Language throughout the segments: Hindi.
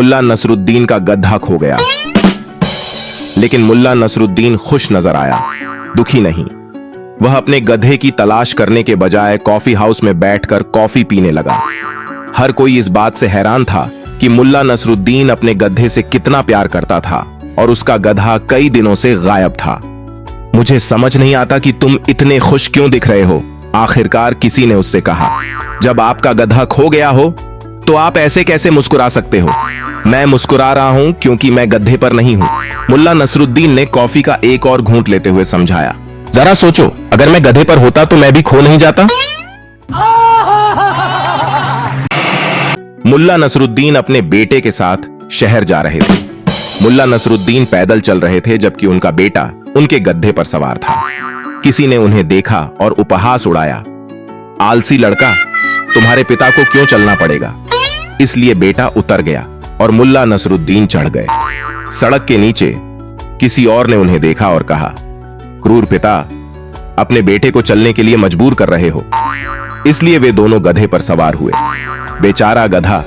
मुल्ला नसरुद्दीन का गधा खो गया। लेकिन मुल्ला नसरुद्दीन खुश नजर आया, दुखी नहीं। वह अपने गधे की तलाश करने के बजाय कॉफी हाउस में बैठकर कॉफी पीने लगा। हर कोई इस बात से हैरान था कि मुल्ला नसरुद्दीन अपने गधे से कितना प्यार करता था और उसका गधा कई दिनों से गायब था। मुझे समझ नहीं आता कि तुम इतने खुश क्यों दिख रहे हो, आखिरकार किसी ने उससे कहा। जब आपका गधा खो गया हो तो आप ऐसे कैसे मुस्कुरा सकते हो? मैं मुस्कुरा रहा हूं क्योंकि मैं गधे पर नहीं हूं, मुल्ला नसरुद्दीन ने कॉफी का एक और घूंट लेते हुए समझाया। जरा सोचो, अगर मैं गधे पर होता तो मैं भी खो नहीं जाता। मुल्ला नसरुद्दीन अपने बेटे के साथ शहर जा रहे थे। मुल्ला नसरुद्दीन पैदल चल रहे थे जबकि उनका बेटा उनके गधे पर सवार था। किसी ने उन्हें देखा और उपहास उड़ाया। आलसी लड़का, तुम्हारे पिता को क्यों चलना पड़ेगा? इसलिए बेटा उतर गया और मुल्ला नसरुद्दीन चढ़ गए। सड़क के नीचे किसी और ने उन्हें देखा और कहा, क्रूर पिता, अपने बेटे को चलने के लिए मजबूर कर रहे हो। इसलिए वे दोनों गधे पर सवार हुए। बेचारा गधा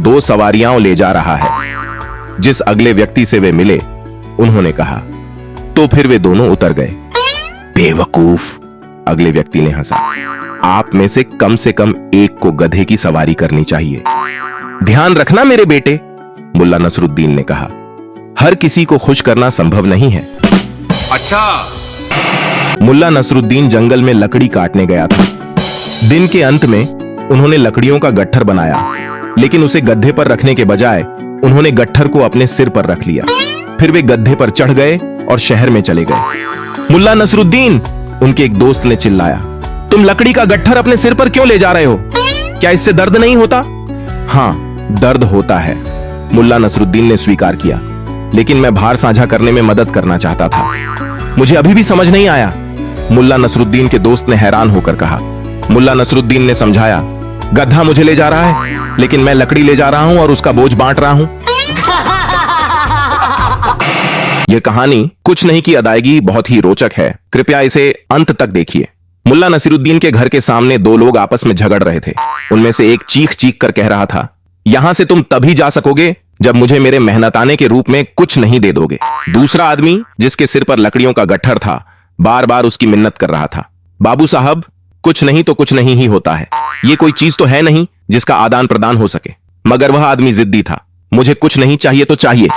2 सवारियां ले जा रहा है। जिस अगले व्यक्ति से वे मिले उन्होंने कहा, तो फिर वे दोनों उतर गए। बेवकूफ, अगले व्यक्ति ने हंसा। आप में से कम एक को गधे की सवारी करनी चाहिए। ध्यान रखना मेरे बेटे, मुल्ला नसरुद्दीन ने कहा। हर किसी को खुश करना संभव नहीं है। अच्छा। मुल्ला नसरुद्दीन जंगल में लकड़ी काटने गया था। दिन के अंत में उन्होंने लकड़ियों का गट्ठर बनाया, लेकिन उसे गड्ढे पर रखने के बजाय उन्होंने गट्ठर को अपने सिर पर रख लिया। फिर वे गड्ढे पर चढ़ गए और शहर में चले गए। मुल्ला नसरुद्दीन, उनके एक दोस्त ने चिल्लाया, तुम लकड़ी का गट्ठर अपने सिर पर क्यों ले जा रहे हो? क्या इससे दर्द नहीं होता? हाँ, दर्द होता है, मुल्ला नसरुद्दीन ने स्वीकार किया, लेकिन मैं भार साझा करने में मदद करना चाहता था। मुझे अभी भी समझ नहीं आया, मुल्ला नसरुद्दीन के दोस्त ने हैरान होकर कहा। मुल्ला नसरुद्दीन ने समझाया, गधा मुझे ले जा रहा है, लेकिन मैं लकड़ी ले जा रहा हूं और उसका बोझ बांट रहा हूं। यह कहानी कुछ नहीं की अदायगी बहुत ही रोचक है, कृपया इसे अंत तक देखिए। मुल्ला नसीरुद्दीन के घर के सामने 2 लोग आपस में झगड़ रहे थे। उनमें से एक चीख चीख कर कह रहा था, यहां से तुम तभी जा सकोगे जब मुझे मेरे मेहनताने के रूप में कुछ नहीं दे दोगे। दूसरा आदमी, जिसके सिर पर लकड़ियों का गट्ठर था, बार बार उसकी मिन्नत कर रहा था, बाबू साहब, कुछ नहीं तो कुछ नहीं ही होता है। ये कोई चीज तो है नहीं जिसका आदान प्रदान हो सके। मगर वह आदमी जिद्दी था, मुझे कुछ नहीं चाहिए तो चाहिए।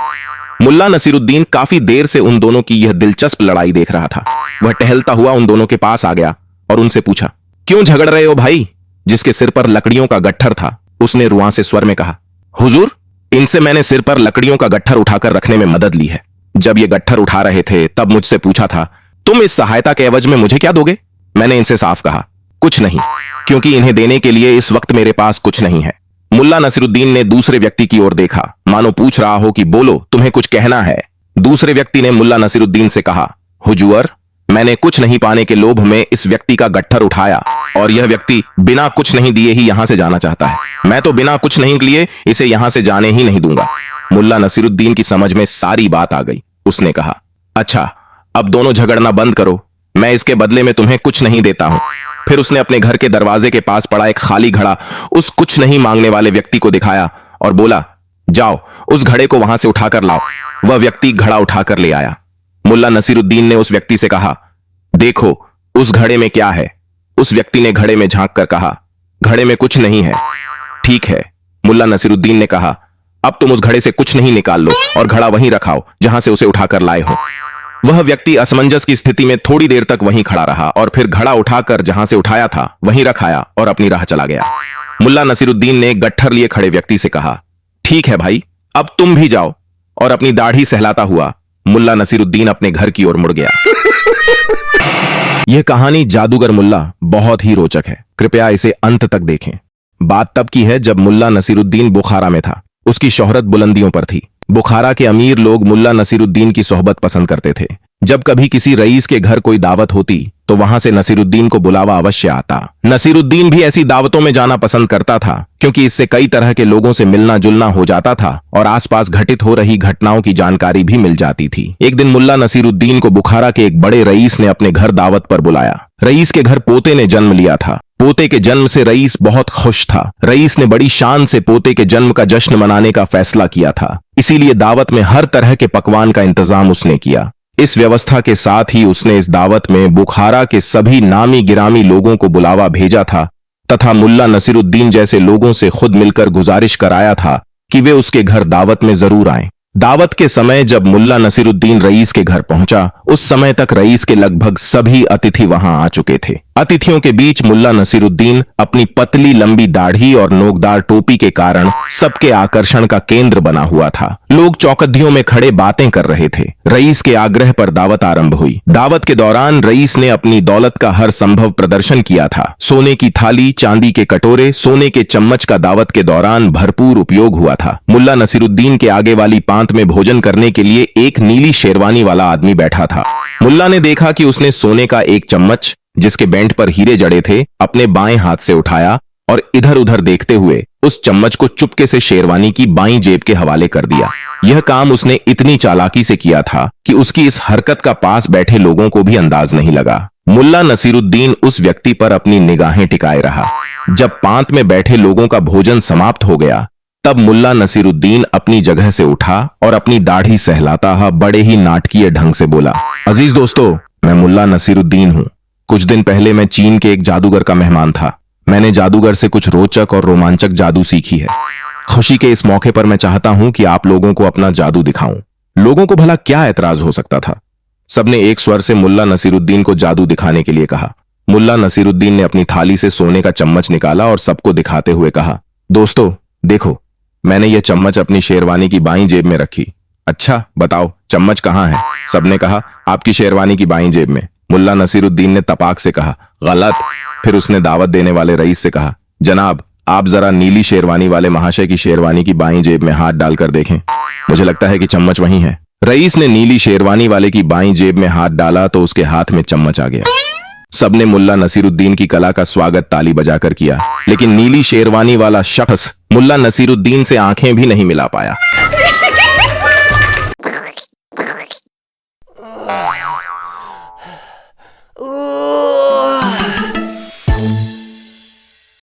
मुल्ला नसीरुद्दीन काफी देर से उन दोनों की यह दिलचस्प लड़ाई देख रहा था। वह टहलता हुआ उन दोनों के पास आ गया और उनसे पूछा, क्यों झगड़ रहे हो भाई? जिसके सिर पर लकड़ियों का गट्ठर था, उसने रुआंसे स्वर में कहा, हुजूर, इनसे मैंने सिर पर लकड़ियों का गट्ठर उठाकर रखने में मदद ली है। जब ये गट्ठर उठा रहे थे तब मुझसे पूछा था, तुम इस सहायता के एवज में मुझे क्या दोगे? मैंने इनसे साफ कहा, कुछ नहीं, क्योंकि इन्हें देने के लिए इस वक्त मेरे पास कुछ नहीं है। मुल्ला नसीरुद्दीन ने दूसरे व्यक्ति की ओर देखा, मानो पूछ रहा हो कि बोलो, तुम्हें कुछ कहना है। दूसरे व्यक्ति ने मुल्ला नसीरुद्दीन से कहा, हुजूर, मैंने कुछ नहीं पाने के लोभ में इस व्यक्ति का गट्ठर उठाया और यह व्यक्ति बिना कुछ नहीं दिए ही यहां से जाना चाहता है। मैं तो बिना कुछ नहीं लिए इसे यहां से जाने ही नहीं दूंगा। मुल्ला नसीरुद्दीन की समझ में सारी बात आ गई। उसने कहा, अच्छा, अब दोनों झगड़ना बंद करो, मैं इसके बदले में तुम्हें कुछ नहीं देता हूं। फिर उसने अपने घर के दरवाजे के पास पड़ा एक खाली घड़ा उस कुछ नहीं मांगने वाले व्यक्ति को दिखाया और बोला, जाओ उस घड़े को वहां से उठाकर लाओ। वह व्यक्ति घड़ा उठाकर ले आया। मुल्ला नसीरुद्दीन ने उस व्यक्ति से कहा, देखो उस घड़े में क्या है। उस व्यक्ति ने घड़े में झांक कर कहा, घड़े में कुछ नहीं है। ठीक है, मुल्ला नसीरुद्दीन ने कहा, अब तुम उस घड़े से कुछ नहीं निकाल लो और घड़ा वहीं रखाओ जहां से उसे उठाकर लाए हो। वह व्यक्ति असमंजस की स्थिति में थोड़ी देर तक वहीं खड़ा रहा और फिर घड़ा उठाकर जहां से उठाया था वहीं रखाया और अपनी राह चला गया। मुल्ला नसीरुद्दीन ने गट्ठर लिए खड़े व्यक्ति से कहा, ठीक है भाई, अब तुम भी जाओ। और अपनी दाढ़ी सहलाता हुआ मुल्ला नसीरुद्दीन अपने घर की ओर मुड़ गया। यह कहानी जादूगर मुल्ला बहुत ही रोचक है, कृपया इसे अंत तक देखें। बात तब की है जब मुल्ला नसीरुद्दीन बुखारा में था। उसकी शोहरत बुलंदियों पर थी। बुखारा के अमीर लोग मुल्ला नसीरुद्दीन की सोहबत पसंद करते थे। जब कभी किसी रईस के घर कोई दावत होती तो वहां से नसीरुद्दीन को बुलावा अवश्य आता। नसीरुद्दीन भी ऐसी दावतों में जाना पसंद करता था क्योंकि इससे कई तरह के लोगों से मिलना जुलना हो जाता था और आसपास घटित हो रही घटनाओं की जानकारी भी मिल जाती थी। एक दिन मुल्ला नसीरुद्दीन को बुखारा के एक बड़े रईस ने अपने घर दावत पर बुलाया। रईस के घर पोते ने जन्म लिया था। पोते के जन्म से रईस बहुत खुश था। रईस ने बड़ी शान से पोते के जन्म का जश्न मनाने का फैसला किया था, इसीलिए दावत में हर तरह के पकवान का इंतजाम उसने किया। इस व्यवस्था के साथ ही उसने इस दावत में बुखारा के सभी नामी गिरामी लोगों को बुलावा भेजा था तथा मुल्ला नसीरुद्दीन जैसे लोगों से खुद मिलकर गुजारिश कराया था कि वे उसके घर दावत में जरूर आएं। दावत के समय जब मुल्ला नसीरुद्दीन रईस के घर पहुंचा, उस समय तक रईस के लगभग सभी अतिथि वहां आ चुके थे। अतिथियों के बीच मुल्ला नसीरुद्दीन अपनी पतली लंबी दाढ़ी और नोकदार टोपी के कारण सबके आकर्षण का केंद्र बना हुआ था। लोग चौकधियों में खड़े बातें कर रहे थे। रईस के आग्रह पर दावत आरंभ हुई। दावत के दौरान रईस ने अपनी दौलत का हर संभव प्रदर्शन किया था। सोने की थाली, चांदी के कटोरे, सोने के चम्मच का दावत के दौरान भरपूर उपयोग हुआ था। मुल्ला नसीरुद्दीन के आगे वाली पांत में भोजन करने के लिए एक नीली शेरवानी वाला आदमी बैठा था। मुल्ला ने देखा कि उसने सोने का एक चम्मच, जिसके बेंट पर हीरे जड़े थे, अपने बाएं हाथ से उठाया और इधर उधर देखते हुए उस चम्मच को चुपके से शेरवानी की बाईं जेब के हवाले कर दिया। यह काम उसने इतनी चालाकी से किया था कि उसकी इस हरकत का पास बैठे लोगों को भी अंदाज नहीं लगा। मुल्ला नसीरुद्दीन उस व्यक्ति पर अपनी निगाहें टिकाए रहा। जब पांत में बैठे लोगों का भोजन समाप्त हो गया, तब मुल्ला नसीरुद्दीन अपनी जगह से उठा और अपनी दाढ़ी सहलाता हुआ बड़े ही नाटकीय ढंग से बोला, अजीज दोस्तों, मैं मुल्ला नसीरुद्दीन हूं। कुछ दिन पहले मैं चीन के एक जादूगर का मेहमान था। मैंने जादूगर से कुछ रोचक और रोमांचक जादू सीखी है। खुशी के इस मौके पर मैं चाहता हूं कि आप लोगों को अपना जादू दिखाऊं। लोगों को भला क्या एतराज हो सकता था। सबने एक स्वर से मुल्ला नसीरुद्दीन को जादू दिखाने के लिए कहा। मुल्ला नसीरुद्दीन ने अपनी थाली से सोने का चम्मच निकाला और सबको दिखाते हुए कहा, दोस्तों देखो, मैंने यह चम्मच अपनी शेरवानी की बाईं जेब में रखी। अच्छा बताओ, चम्मच कहां है? सबने कहा, आपकी शेरवानी की बाईं जेब में। मुल्ला नसीरुद्दीन ने तपाक से कहा, गलत। फिर उसने दावत देने वाले रईस से कहा, जनाब, आप जरा नीली शेरवानी वाले महाशय की शेरवानी की बाईं जेब में हाथ डालकर देखें। मुझे लगता है कि चम्मच वहीं है। रईस ने नीली शेरवानी वाले की बाईं जेब में हाथ डाला तो उसके हाथ में चम्मच आ गया। सबने मुल्ला नसीरुद्दीन की कला का स्वागत ताली बजाकर किया, लेकिन नीली शेरवानी वाला शख्स मुल्ला नसीरुद्दीन से आंखें भी नहीं मिला पाया।